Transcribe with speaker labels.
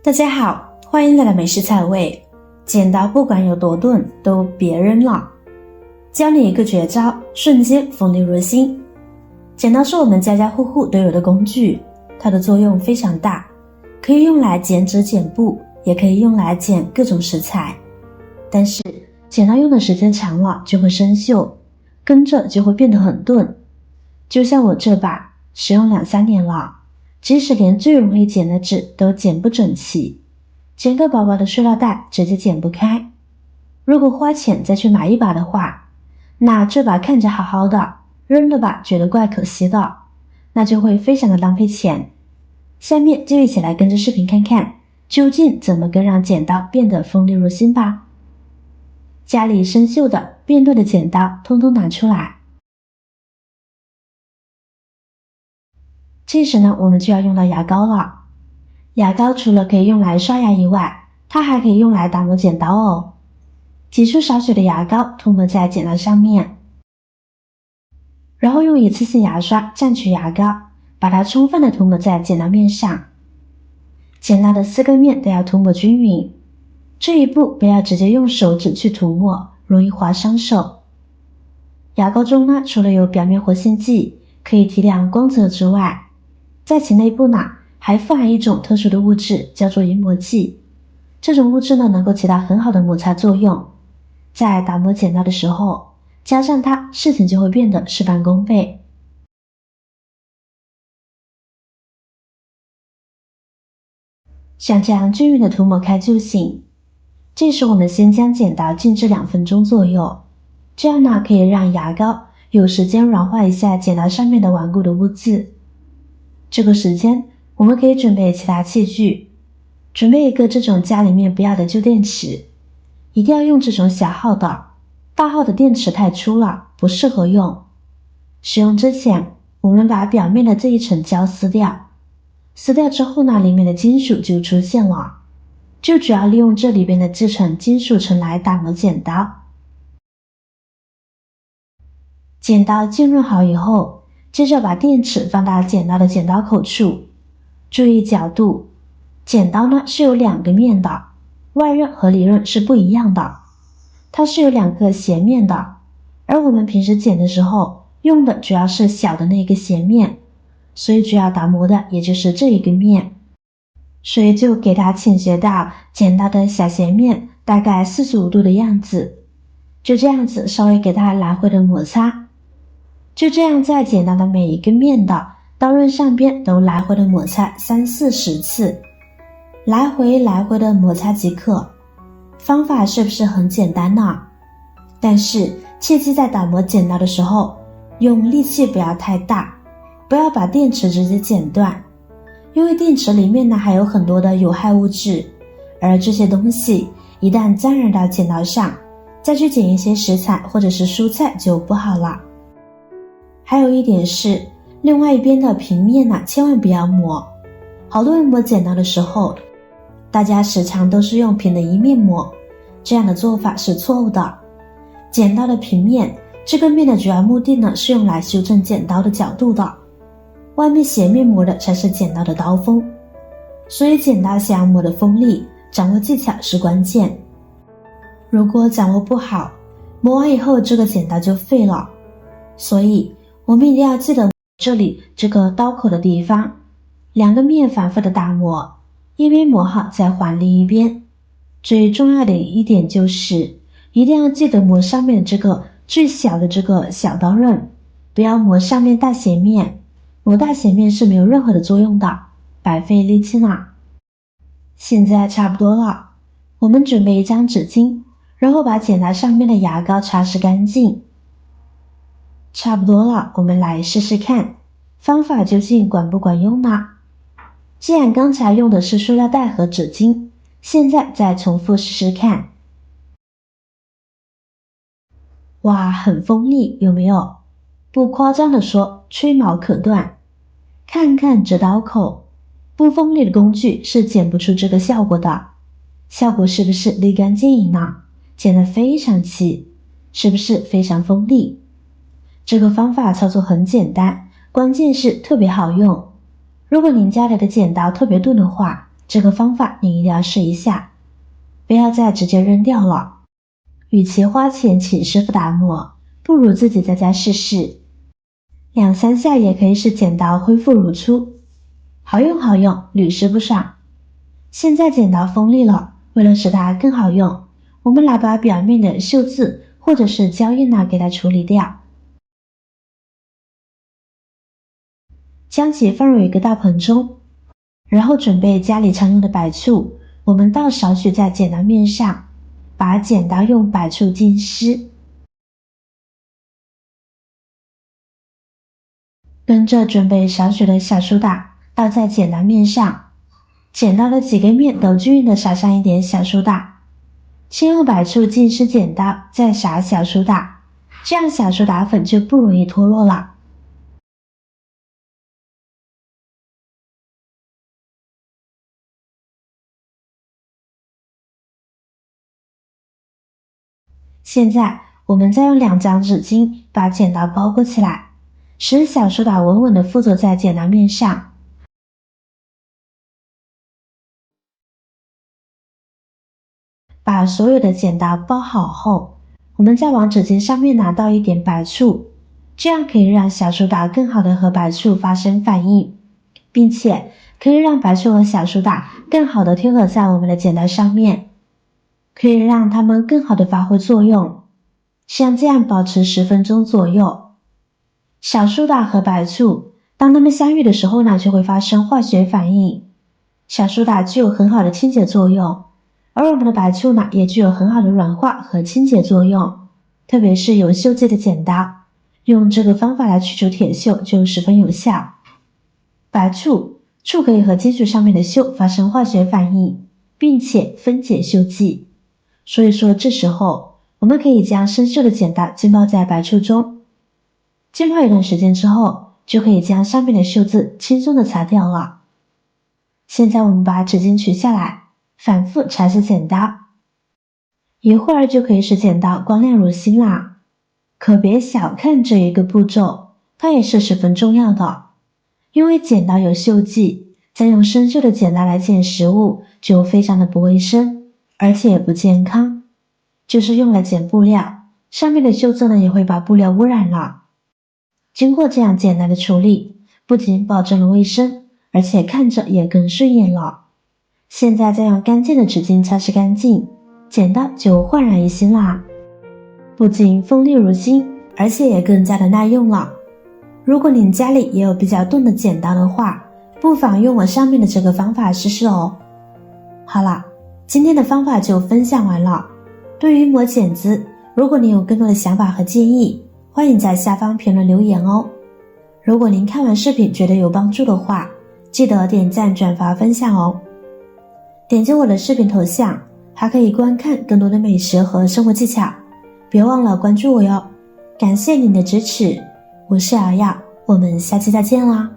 Speaker 1: 大家好，欢迎来到美食彩味。剪刀不管有多钝都别扔了，教你一个绝招，瞬间锋利入心。剪刀是我们家家户户都有的工具，它的作用非常大，可以用来剪纸剪布，也可以用来剪各种食材。但是剪刀用的时间长了就会生锈，跟着就会变得很钝。就像我这把使用2-3年了，即使连最容易剪的纸都剪不整齐，剪个薄薄的塑料袋直接剪不开。如果花钱再去买一把的话，那这把看着好好的，扔了吧觉得怪可惜的，那就会非常的浪费钱。下面就一起来跟着视频看看，究竟怎么个让剪刀变得锋利入心吧。家里生锈的、变钝的剪刀通通拿出来。这时呢，我们就要用到牙膏了。牙膏除了可以用来刷牙以外，它还可以用来打磨剪刀哦。挤出少许的牙膏涂抹在剪刀上面，然后用一次性牙刷蘸取牙膏，把它充分的涂抹在剪刀面上。剪刀的4个面都要涂抹均匀，这一步不要直接用手指去涂抹，容易划伤手。牙膏中呢，除了有表面活性剂可以提亮光泽之外，在其内部呢还富含一种特殊的物质，叫做研磨剂。这种物质呢能够起到很好的摩擦作用，在打磨剪刀的时候加上它，事情就会变得事半功倍。想这样均匀的涂抹开就行。这时我们先将剪刀静置2分钟左右，这样呢可以让牙膏有时间软化一下剪刀上面的顽固的污渍。这个时间我们可以准备其他器具，准备一个这种家里面不要的旧电池，一定要用这种小号的，大号的电池太粗了，不适合用。使用之前，我们把表面的这一层胶撕掉，撕掉之后呢，里面的金属就出现了，就主要利用这里边的这层金属层来打磨剪刀。剪刀浸润好以后，接着把电池放到剪刀的剪刀口处，注意角度。剪刀呢是有2个面的，外刃和里刃是不一样的，它是有2个斜面的，而我们平时剪的时候用的主要是小的那个斜面，所以主要打磨的也就是这一个面，所以就给它倾斜到剪刀的小斜面大概45度的样子，就这样子稍微给它来回的摩擦。就这样在剪刀的每一个面的刀刃上边都来回的摩擦30-40次，来回的摩擦即可。方法是不是很简单呢？但是切记在打磨剪刀的时候，用力气不要太大，不要把电池直接剪断，因为电池里面呢还有很多的有害物质，而这些东西一旦沾染到剪刀上，再去剪一些食材或者是蔬菜就不好了。还有一点是，另外一边的平面呢千万不要磨。好多人磨剪刀的时候，大家时常都是用平的一面磨，这样的做法是错误的。剪刀的平面，这个面的主要目的呢是用来修正剪刀的角度的，外面斜面磨的才是剪刀的刀锋。所以剪刀想要磨的锋利，掌握技巧是关键。如果掌握不好，磨完以后这个剪刀就废了。所以我们一定要记得这里这个刀口的地方，2个面反复的打磨，一边磨好再换另一边。最重要的一点就是一定要记得磨上面的这个最小的这个小刀刃，不要磨上面大斜面，磨大斜面是没有任何的作用的，白费力气呢。现在差不多了，我们准备一张纸巾，然后把剪刀上面的牙膏擦拭干净。差不多了，我们来试试看，方法究竟管不管用呢？既然刚才用的是塑料袋和纸巾，现在再重复试试看。哇，很锋利，有没有？不夸张的说，吹毛可断。看看这刀口，不锋利的工具是剪不出这个效果的。效果是不是立竿见影呢？剪得非常齐，是不是非常锋利？这个方法操作很简单，关键是特别好用。如果您家里的剪刀特别钝的话，这个方法你一定要试一下，不要再直接扔掉了。与其花钱请师傅打磨，不如自己在家试试，2-3下也可以使剪刀恢复如初，好用好用，屡试不爽。现在剪刀锋利了，为了使它更好用，我们来把表面的锈渍或者是胶印给它处理掉。将其放入一个大盆中，然后准备家里常用的白醋，我们倒少许在剪刀面上，把剪刀用白醋浸湿。跟着准备少许的小苏打倒在剪刀面上，剪刀的几个面都均匀的撒上一点小苏打，先用白醋浸湿剪刀，再撒小苏打，这样小苏打粉就不容易脱落了。现在我们再用2张纸巾把剪刀包裹起来，使小苏打稳稳地附着在剪刀面上。把所有的剪刀包好后，我们再往纸巾上面倒一点白醋，这样可以让小苏打更好的和白醋发生反应，并且可以让白醋和小苏打更好的贴合在我们的剪刀上面，可以让它们更好的发挥作用。像这样保持10分钟左右。小苏打和白醋当它们相遇的时候就会发生化学反应，小苏打具有很好的清洁作用，而我们的白醋也具有很好的软化和清洁作用，特别是有锈迹的剪刀，用这个方法来去除铁锈就十分有效。白醋可以和金属上面的锈发生化学反应，并且分解锈迹，所以说这时候我们可以将生锈的剪刀浸泡在白醋中，浸泡一段时间之后，就可以将上面的锈渍轻松的擦掉了。现在我们把纸巾取下来，反复擦拭剪刀，一会儿就可以使剪刀光亮如新啦。可别小看这一个步骤，它也是十分重要的，因为剪刀有锈迹，再用生锈的剪刀来剪食物就非常的不卫生，而且也不健康。就是用来剪布料，上面的锈渍也会把布料污染了。经过这样简单的处理，不仅保证了卫生，而且看着也更顺眼了。现在再用干净的纸巾擦拭干净，剪刀就焕然一新啦，不仅锋利如新，而且也更加的耐用了。如果您家里也有比较钝的剪刀的话，不妨用我上面的这个方法试试哦。好了，今天的方法就分享完了。对于磨剪子，如果您有更多的想法和建议，欢迎在下方评论留言哦。如果您看完视频觉得有帮助的话，记得点赞、转发、分享哦。点击我的视频头像，还可以观看更多的美食和生活技巧，别忘了关注我哟。感谢您的支持，我是瑶瑶，我们下期再见啦。